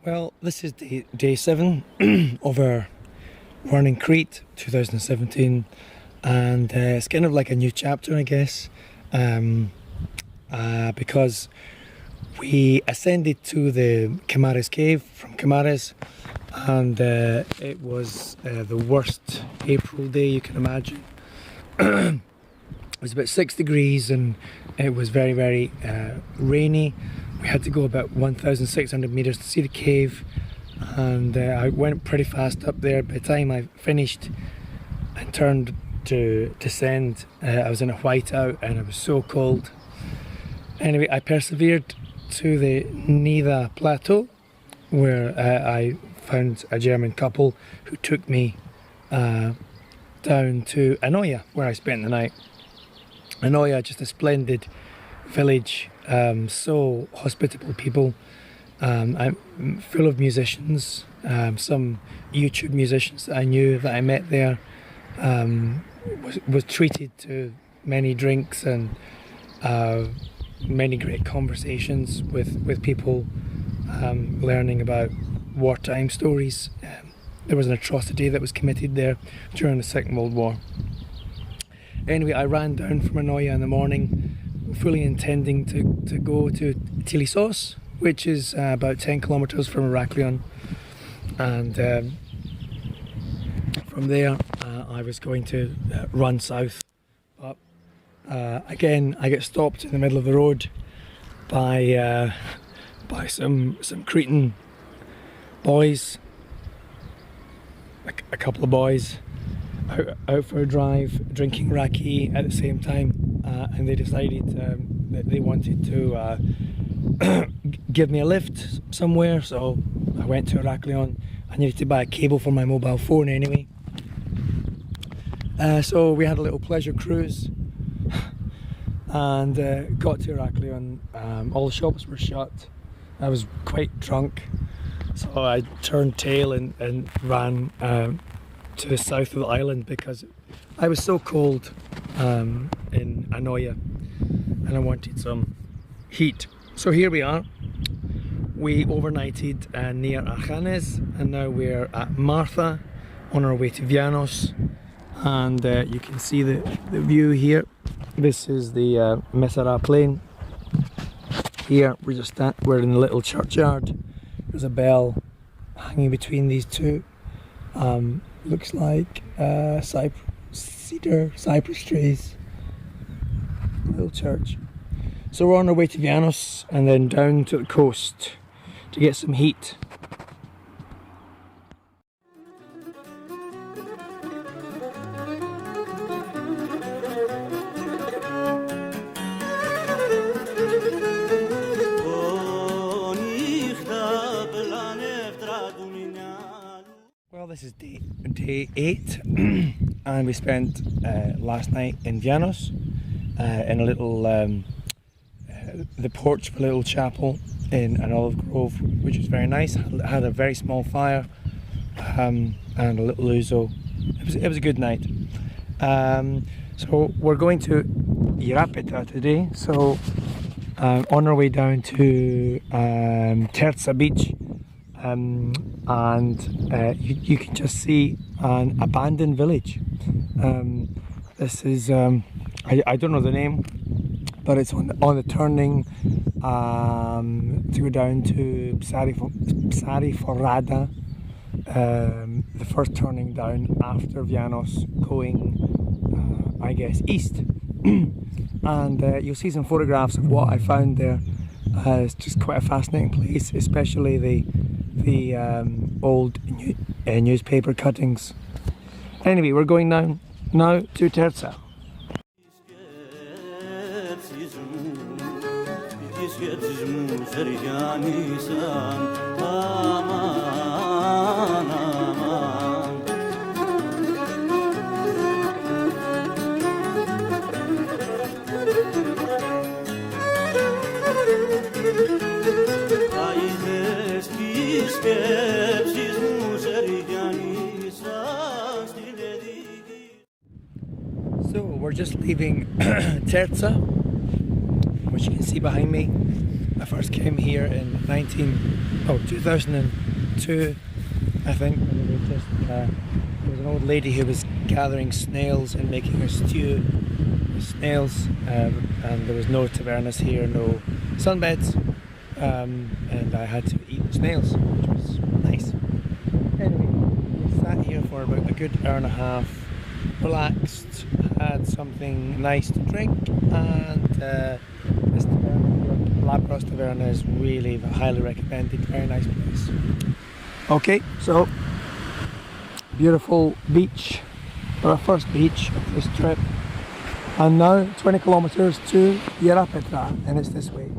Well, this is day 7 of our run in Crete 2017, and it's kind of like a new chapter, I guess, because we ascended to the Kamares cave from Kamares, and it was the worst April day you can imagine. It was about 6 degrees and it was very, very rainy. We had to go about 1,600 meters to see the cave, and I went pretty fast up there. By the time I finished and turned to descend, I was in a whiteout and it was so cold. Anyway, I persevered to the Nida plateau, where I found a German couple who took me down to Anoia, where I spent the night. Anoia, just a splendid village, so hospitable people. I'm full of musicians, some YouTube musicians that I knew that I met there. Was treated to many drinks and many great conversations with people, learning about wartime stories. There was an atrocity that was committed there during the Second World War. Anyway, I ran down from Anoia in the morning, fully intending to go to Tilissos, which is about 10 kilometers from Heraklion, and from there I was going to run south. But again, I get stopped in the middle of the road by some Cretan boys, a couple of boys out for a drive, drinking raki at the same time, and they decided that they wanted to give me a lift somewhere, so I went to Heraklion. I needed to buy a cable for my mobile phone anyway, so we had a little pleasure cruise and got to Heraklion. All the shops were shut. I was quite drunk, so I turned tail and ran to the south of the island because I was so cold in Anoia and I wanted some heat. So here we are. We overnighted near Archanes, and now we're at Martha on our way to Vianos, and you can see the view here. This is the Mesara plain. Here we're in the little churchyard. There's a bell hanging between these two. Looks like cypress trees. Little church. So we're on our way to Vianos and then down to the coast to get some heat. Well, this is day 8 and we spent last night in Vianos in a little the porch of a little chapel in an olive grove, which was very nice. Had a very small fire and a little ouzo. It was a good night. So we're going to Ierapetra today, so on our way down to Terza beach, and you can just see an abandoned village. This is I don't know the name, but it's on the turning to go down to Psariforada, the first turning down after Vianos, going I guess east. And you'll see some photographs of what I found there. It's just quite a fascinating place, especially the old newspaper cuttings. Anyway, we're going now to Terza. So we're just leaving Terza, which you can see behind me, I first came here in 2002, I think. And we just, there was an old lady who was gathering snails and making her stew with snails, and there was no tavernas here, no sunbeds, and I had to eat the snails, which was nice. Anyway, we sat here for about a good hour and a half, relaxed, had something nice to drink, and this taverna, Labros Taverna, is really highly recommended, very nice place. Okay, so beautiful beach, our first beach of this trip, and now 20 kilometers to Ierapetra, and it's this way.